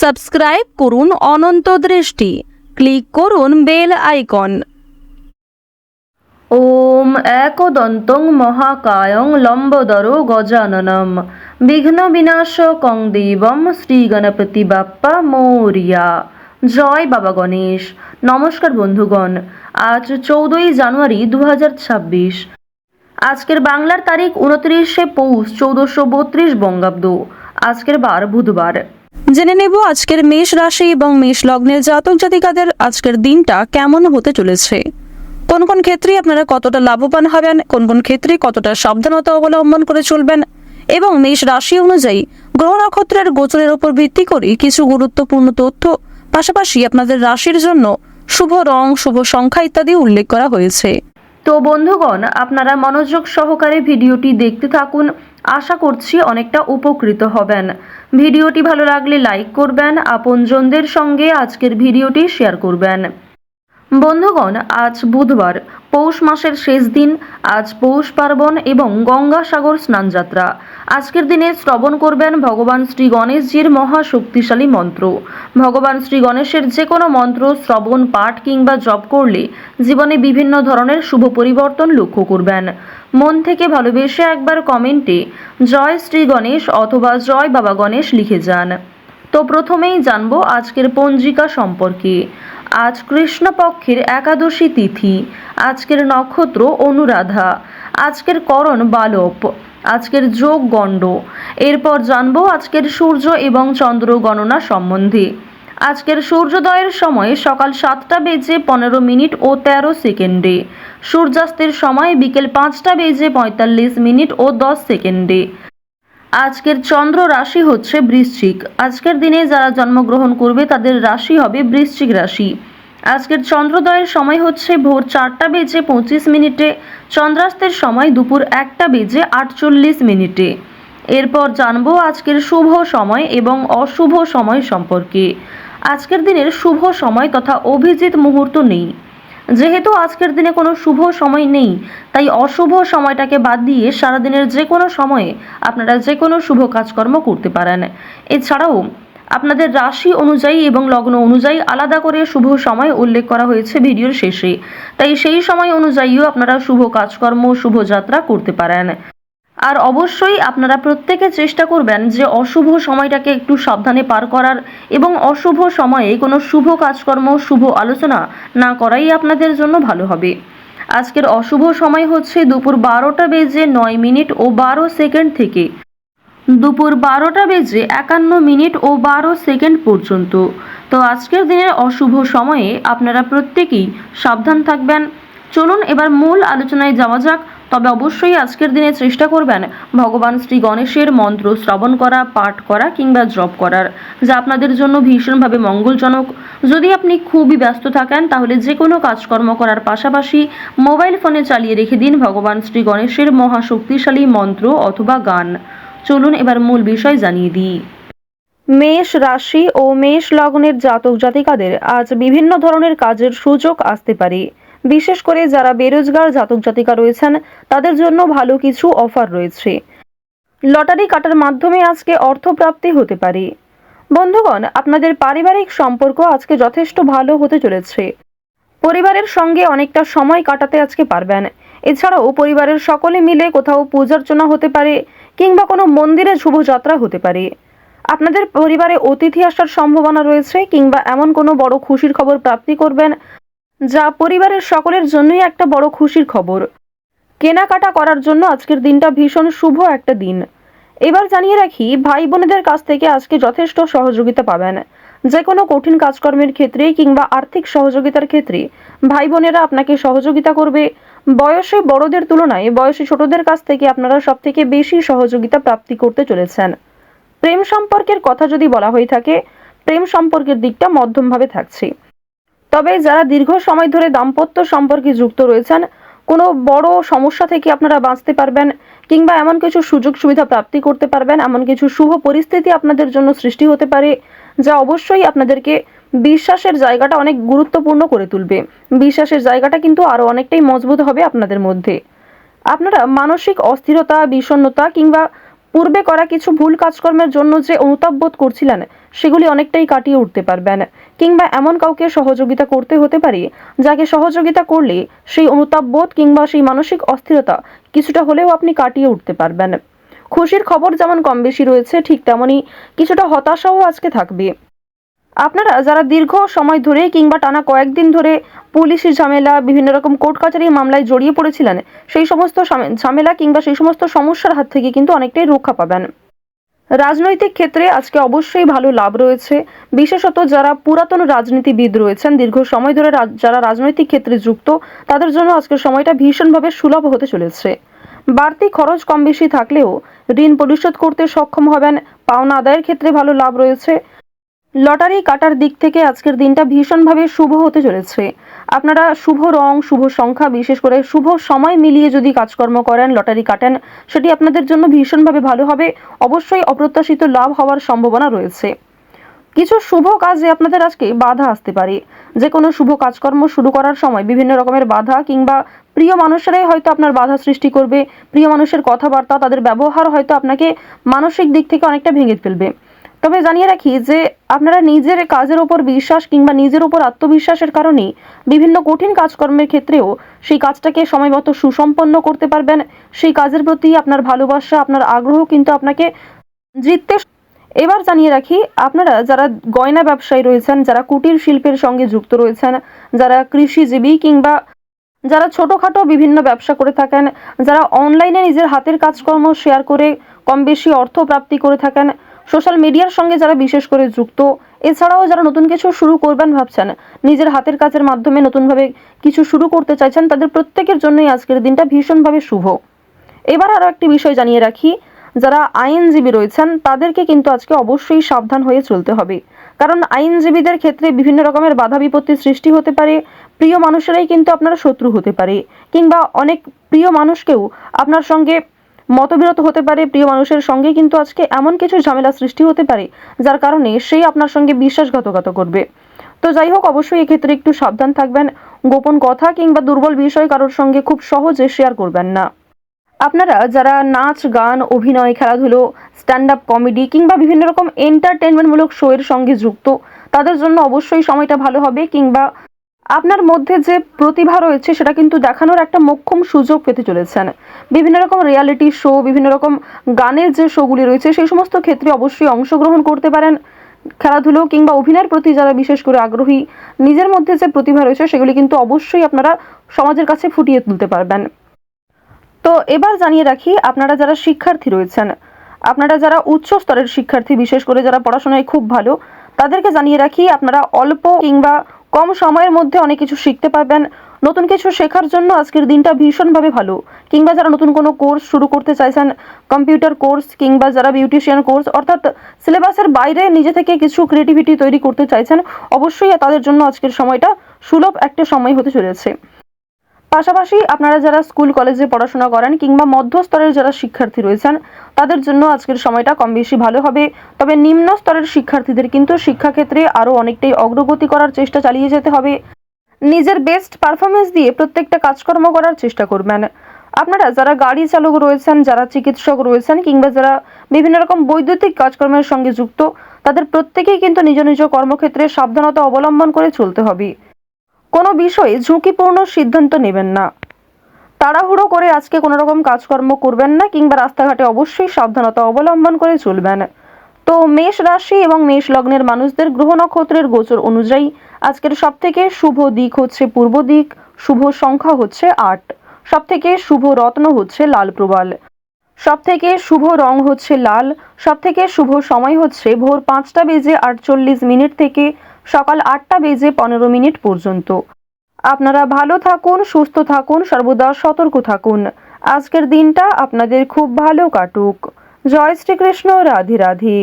Subscribe করুন অনন্ত দৃষ্টি, click করুন বেল আইকন। ওম একদন্তং মহাকায়ং লম্বোদরো গজাননম বিঘ্ন বিনাশকং দেবম শ্রী গণপতি বাপ্পা মৌরিয়া। জয় বাবা গণেশ। নমস্কার বন্ধুগণ, আজ 14ই জানুয়ারি 2026। আজকের বাংলার তারিখ 29শে পৌষ 1432 বঙ্গাব্দ। আজকের বার বুধবার। জেনে নেব আজকের মেষ রাশি এবং মেষ লগ্নের জাতক জাতিকাদের আজকের দিনটা কেমন হতে চলেছে। কোন কোন ক্ষেত্রে আপনারা কতটা লাভবান হবেন, কোন কোন ক্ষেত্রে কতটা সাবধানতা অবলম্বন করে চলবেন এবং মেষ রাশি অনুযায়ী গ্রহ নক্ষত্রের গোচরের উপর ভিত্তি করে কিছু গুরুত্বপূর্ণ তথ্য, পাশাপাশি আপনাদের রাশির জন্য শুভ রং, শুভ সংখ্যা ইত্যাদি উল্লেখ করা হয়েছে। তো বন্ধুগণ, আপনারা মনোযোগ সহকারে ভিডিওটি দেখতে থাকুন। আশা করছি অনেকটা উপকৃত হবেন। ভিডিওটি ভালো লাগলে লাইক করবেন, আপনজনদের সঙ্গে আজকের ভিডিওটি শেয়ার করবেন। বন্ধুগণ, আজ বুধবার, পৌষ মাসের শেষ দিন। আজ পৌষ পার্বণ এবং গঙ্গাসাগর স্নানযাত্রা। আজকের দিনে শ্রবণ করবেন ভগবান শ্রী গণেশজির মহাশক্তিশালী মন্ত্র। ভগবান শ্রী গণেশের যে কোনো মন্ত্র শ্রবণ, পাঠ কিংবা জপ করলে জীবনে বিভিন্ন ধরনের শুভ পরিবর্তন লক্ষ্য করবেন। মন থেকে ভালোবেসে একবার কমেন্টে জয় শ্রী গণেশ অথবা জয় বাবা গণেশ লিখে যান। তো প্রথমেই জানবো আজকের পঞ্জিকা সম্পর্কে। আজ কৃষ্ণপক্ষের একাদশী তিথি। আজকের নক্ষত্র অনুরাধা। আজকের করণ বালব। আজকের যোগ গণ্ড। এরপর জানবো আজকের সূর্য এবং চন্দ্র গণনা সম্বন্ধে। আজকের সূর্যোদয়ের সময় সকাল 7টা বেজে 15 মিনিট ও 13 সেকেন্ডে। সূর্যাস্তের সময় বিকেল 5টা বেজে 45 মিনিট ও 10 সেকেন্ডে। আজকের চন্দ্র রাশি হচ্ছে বৃশ্চিক। আজকের দিনে যারা জন্মগ্রহণ করবে তাদের রাশি হবে বৃশ্চিক রাশি। আজকের চন্দ্রোদয়ের সময় হচ্ছে ভোর 4টা বেজে 25 মিনিটে। চন্দ্রাস্তের সময় দুপুর 1টা বেজে 48 মিনিটে। এরপর জানবো আজকের শুভ সময় এবং অশুভ সময় সম্পর্কে। আজকের দিনের শুভ সময় তথা অভিজিৎ মুহূর্ত নেই। যেহেতু আজকের দিনে কোনো শুভ সময় নেই, তাই অশুভ সময়টাকে বাদ দিয়ে সারাদিনের যে কোনো সময়ে আপনারা যে কোনো শুভ কাজকর্ম করতে পারেন। এছাড়াও আপনাদের রাশি অনুযায়ী এবং লগ্ন অনুযায়ী আলাদা করে শুভ সময় উল্লেখ করা হয়েছে ভিডিওর শেষে, তাই সেই সময় অনুযায়ীও আপনারা শুভ কাজকর্ম, শুভযাত্রা করতে পারেন। আর অবশ্যই আপনারা প্রত্যেকে চেষ্টা করবেন যে অশুভ সময়টাকে একটু সাবধানে পার করার এবং অশুভ সময়ে কোনো শুভ কাজকর্ম, শুভ আলোচনা না করাই আপনাদের জন্য ভালো হবে। আজকের অশুভ সময় হচ্ছে দুপুর 12টা বেজে 9 মিনিট ও 12 সেকেন্ড থেকে দুপুর 12টা বেজে 51 মিনিট ও 12 সেকেন্ড পর্যন্ত। তো আজকের দিনের অশুভ সময়ে আপনারা প্রত্যেকেই সাবধান থাকবেন। চলুন এবার মূল আলোচনায় যাওয়া যাক। তবে অবশ্যই আজকের দিনে চেষ্টা করবেন ভগবান শ্রী গণেশের মন্ত্র শ্রবণ করা, পাঠ করা কিংবা জপ করার, যা আপনাদের জন্য ভীষণভাবে মঙ্গলজনক। যদি আপনি খুবই ব্যস্ত থাকেন তাহলে যে কোনো কাজকর্ম করার পাশাপাশি মোবাইল ফোনে চালিয়ে রেখে দিন ভগবান শ্রী গণেশের মহাশক্তিশালী মন্ত্র অথবা গান। চলুন এবার মূল বিষয় জানিয়ে দিই। মেষ রাশি ও মেষ লগ্নের জাতক জাতিকাদের আজ বিভিন্ন ধরনের কাজের সুযোগ আসতে পারে। বিশেষ করে যারা বেরোজগার জাতক জাতিকা রয়েছেন তাদের জন্য ভালো কিছু অফার রয়েছে। লটারি কাটার মাধ্যমে আজকে অর্থপ্রাপ্তি হতে পারে। বন্ধুগণ, আপনাদের পারিবারিক সম্পর্ক আজকে যথেষ্ট ভালো হতে চলেছে। পরিবারের সঙ্গে অনেকটা সময় কাটাতে আজকে পারবেন। এছাড়াও পরিবারের সকলে মিলে কোথাও পূজার্চনা হতে পারে কিংবা কোনো মন্দিরে শুভযাত্রা হতে পারে। আপনাদের পরিবারে অতিথি আসার সম্ভাবনা রয়েছে কিংবা এমন কোনো বড় খুশির খবর প্রাপ্তি করবেন যা পরিবারের সকলের জন্যই একটা বড় খুশির খবর। কেনাকাটা করার জন্য আজকের দিনটা ভীষণ শুভ একটা দিন। এবার জানিয়ে রাখি, ভাই বোনেদের কাছ থেকে আজকে যথেষ্ট সহযোগিতা পাবেন। যে কোনো কঠিন কাজকর্মের ক্ষেত্রে কিংবা আর্থিক সহযোগিতার ক্ষেত্রে ভাই বোনেরা আপনাকে সহযোগিতা করবে। বয়সে বড়দের তুলনায় বয়সে ছোটদের কাছ থেকে আপনারা সব থেকে বেশি সহযোগিতা প্রাপ্তি করতে চলেছেন। প্রেম সম্পর্কের কথা যদি বলা হয়ে থাকে, প্রেম সম্পর্কের দিকটা মধ্যমভাবে থাকছে। তবে যারা দীর্ঘ সময় ধরে দাম্পত্য সম্পর্কে যুক্ত রয়েছেন, কোনো বড় সমস্যা থেকে আপনারা বাঁচতে পারবেন কিংবা এমন কিছু সুযোগ সুবিধা প্রাপ্তি করতে পারবেন, এমন কিছু শুভ পরিস্থিতি আপনাদের জন্য সৃষ্টি হতে পারে যা অবশ্যই আপনাদেরকে বিশ্বাসের জায়গাটা অনেক গুরুত্বপূর্ণ করে তুলবে। বিশ্বাসের জায়গাটা কিন্তু আরো অনেকটাই মজবুত হবে আপনাদের মধ্যে। আপনারা মানসিক অস্থিরতা, বিষণ্ণতা কিংবা পূর্বে করা কিছু ভুল কাজকর্মের জন্য যে অনুতাপ বোধ করছিলেন সেগুলি অনেকটাই কাটিয়ে উঠতে পারবেন, কিংবা এমন কাউকে সহযোগিতা করতে হতে পারে যাকে সহযোগিতা করলে সেই অনুতাপ বোধ কিংবা সেই মানসিক অস্থিরতা কিছুটা হলেও আপনি কাটিয়ে উঠতে পারবেন। খুশির খবর যেমন কম বেশি রয়েছে, ঠিক তেমনই কিছুটা হতাশাও আজকে থাকবে। আপনারা যারা দীর্ঘ সময় ধরে কিংবা টানা কয়েকদিন ধরে পুলিশি ঝামেলা, বিভিন্ন রকম কোর্ট কাচারি মামলায় জড়িয়ে পড়েছিলেন, সেই সমস্ত ঝামেলা কিংবা সেই সমস্ত সমস্যার হাত থেকে কিন্তু অনেকটাই রক্ষা পাবেন। রাজনৈতিক ক্ষেত্রে আজকে অবশ্যই ভালো লাভ রয়েছে, বিশেষত যারা পুরাতন রাজনীতিবিদ রয়েছেন, দীর্ঘ সময় ধরে যারা রাজনৈতিক ক্ষেত্রে যুক্ত, তাদের জন্য আজকের সময়টা ভীষণভাবে সুলভ হতে চলেছে। বাড়তি খরচ কম বেশি থাকলেও ঋণ পরিশোধ করতে সক্ষম হবেন, পাওনা আদায়ের ক্ষেত্রে ভালো লাভ রয়েছে। লটারি কাটার দিক থেকে আজকের দিনটা ভীষণভাবে শুভ হতে চলেছে। আপনারা শুভ রং, শুভ সংখ্যা, বিশেষ করে শুভ সময় মিলিয়ে যদি কাজকর্ম করেন, লটারি কাটেন, সেটি আপনাদের জন্য ভীষণভাবে ভালো হবে। অবশ্যই অপ্রত্যাশিত লাভ হওয়ার সম্ভাবনা রয়েছে। কিছু শুভ কাজে আপনাদের আজকে বাধা আসতে পারে। যে কোনো শুভ কাজকর্ম শুরু করার সময় বিভিন্ন রকমের বাধা কিংবা প্রিয় মানুষেরাই হয়তো আপনার বাধা সৃষ্টি করবে। প্রিয় মানুষের কথাবার্তা, তাদের ব্যবহার হয়তো আপনাকে মানসিক দিক থেকে অনেকটা ভেঙে ফেলবে। তবে জানিয়ে রাখি যে আপনারা নিজের কাজের ওপর বিশ্বাস কিংবা নিজের ওপর আত্মবিশ্বাসের কারণে বিভিন্ন কঠিন কাজকর্মের ক্ষেত্রেও সেই কাজটাকে সময়মতো সুসম্পন্ন করতে পারবেন। সেই কাজের প্রতি আপনার ভালোবাসা, আপনার আগ্রহ কিন্তু আপনাকে জিততে। এবার জানিয়ে রাখি, আপনারা যারা গয়না ব্যবসায়ী রয়েছেন, যারা কুটির শিল্পের সঙ্গে যুক্ত রয়েছেন, যারা কৃষিজীবী কিংবা যারা ছোটোখাটো বিভিন্ন ব্যবসা করে থাকেন, যারা অনলাইনে নিজের হাতের কাজকর্ম শেয়ার করে কম বেশি অর্থ প্রাপ্তি করে থাকেন, সোশ্যাল মিডিয়ার সঙ্গে যারা বিশেষ করে যুক্ত, এছাড়াও যারা নতুন কিছু শুরু করবেন ভাবছেন, নিজের হাতের কাজের মাধ্যমে নতুনভাবে কিছু শুরু করতে চাইছেন, তাদের প্রত্যেকের জন্যই আজকের দিনটা ভীষণভাবে শুভ। এবার আরও একটি বিষয় জানিয়ে রাখি, যারা আইনজীবী রয়েছেন তাদেরকে কিন্তু আজকে অবশ্যই সাবধান হয়ে চলতে হবে। কারণ আইনজীবীদের ক্ষেত্রে বিভিন্ন রকমের বাধা বিপত্তির সৃষ্টি হতে পারে। প্রিয় মানুষেরাই কিন্তু আপনার শত্রু হতে পারে, কিংবা অনেক প্রিয় মানুষকেও আপনার সঙ্গে মতবিরোধ হতে পারে। প্রিয় মানুষের সঙ্গে কিন্তু আজকে এমন কিছু ঝামেলা সৃষ্টি হতে পারে যার কারণে সেই আপনার সঙ্গে বিশ্বাসঘাতকতা করবে। তো যাই হোক, অবশ্যই এক্ষেত্রে একটু সাবধান থাকবেন। গোপন কথা কিংবা দুর্বল বিষয় কারোর সঙ্গে খুব সহজে শেয়ার করবেন না। আপনারা যারা নাচ, গান, অভিনয়, খেলাধুলো, স্ট্যান্ড আপ কমেডি কিংবা বিভিন্ন রকম এন্টারটেনমেন্টমূলক শো এর সঙ্গে যুক্ত, তাদের জন্য অবশ্যই সময়টা ভালো হবে। কিংবা আপনার মধ্যে যে প্রতিভা রয়েছে সেটা কিন্তু দেখানোর একটা মোক্ষম সুযোগ পেতে চলেছেন। বিভিন্ন রকম রিয়ালিটি শো, বিভিন্ন রকম গানের যে শোগুলি রয়েছে সেই সমস্ত ক্ষেত্রে অবশ্যই অংশগ্রহণ করতে পারেন। খেলাধুলো কিংবা অভিনয়ের প্রতি যারা বিশেষ করে আগ্রহী, নিজের মধ্যে যে প্রতিভা রয়েছে সেগুলি কিন্তু অবশ্যই আপনারা সমাজের কাছে ফুটিয়ে তুলতে পারবেন। তো এবার জানিয়ে রাখি, আপনারা যারা শিক্ষার্থী রয়েছেন, আপনারা যারা উচ্চ স্তরের শিক্ষার্থী, বিশেষ করে যারা পড়াশোনায় খুব ভালো, তাদেরকে জানিয়ে রাখি আপনারা অল্প কিংবা কম সময়ের মধ্যে অনেক কিছু শিখতে পারবেন। নতুন কিছু শেখার জন্য আজকের দিনটা ভীষণভাবে ভালো। কিংবা যারা নতুন কোনো কোর্স শুরু করতে চাইছেন, কম্পিউটার কোর্স কিংবা যারা বিউটিশিয়ান কোর্স, অর্থাৎ সিলেবাসের বাইরে নিজে থেকে কিছু ক্রিয়েটিভিটি তৈরি করতে চাইছেন, অবশ্যই তাদের জন্য আজকের সময়টা সুলভ একটা সময় হতে চলেছে। পাশাপাশি আপনারা যারা স্কুল কলেজে পড়াশোনা করেন কিংবা মধ্যস্তরের যারা শিক্ষার্থী রয়েছেন, তাদের জন্য আজকের সময়টা কম বেশি ভালো হবে। তবে নিম্ন স্তরের শিক্ষার্থীদের কিন্তু শিক্ষাক্ষেত্রে আরও অনেকটাই অগ্রগতি করার চেষ্টা চালিয়ে যেতে হবে। নিজের বেস্ট পারফরমেন্স দিয়ে প্রত্যেকটা কাজকর্ম করার চেষ্টা করবেন। আপনারা যারা গাড়ি চালক রয়েছেন, যারা চিকিৎসক রয়েছেন কিংবা যারা বিভিন্ন রকম বৈদ্যুতিক কাজকর্মের সঙ্গে যুক্ত, তাদের প্রত্যেকেই কিন্তু নিজ নিজ কর্মক্ষেত্রে সাবধানতা অবলম্বন করে চলতে হবে। কোনো বিষয়ে ঝুঁকিপূর্ণ সিদ্ধান্ত নেবেন না। তাড়াহুড়ো করে আজকে কোনো রকম কাজকর্ম করবেন না, কিংবা রাস্তাঘাটে অবশ্যই সাবধানতা অবলম্বন করে চলবেন। তো মেষ রাশি এবং মেষ লগ্নের মানুষদের গ্রহ নক্ষত্রের গোচর অনুযায়ী আজকের সবথেকে শুভ দিক হচ্ছে পূর্ব দিক, শুভ সংখ্যা হচ্ছে 8, সবথেকে শুভ রত্ন হচ্ছে লাল প্রবাল, সবথেকে শুভ রং হচ্ছে লাল, সবথেকে শুভ সময় হচ্ছে ভোর 5টা বেজে 48 মিনিট থেকে সকাল 8টা বেজে 15 মিনিট পর্যন্ত। আপনারা ভালো থাকুন, সুস্থ থাকুন, সর্বদা সতর্ক থাকুন। আজকের দিনটা আপনাদের খুব ভালো কাটুক। জয় শ্রীকৃষ্ণ। রাধে রাধে।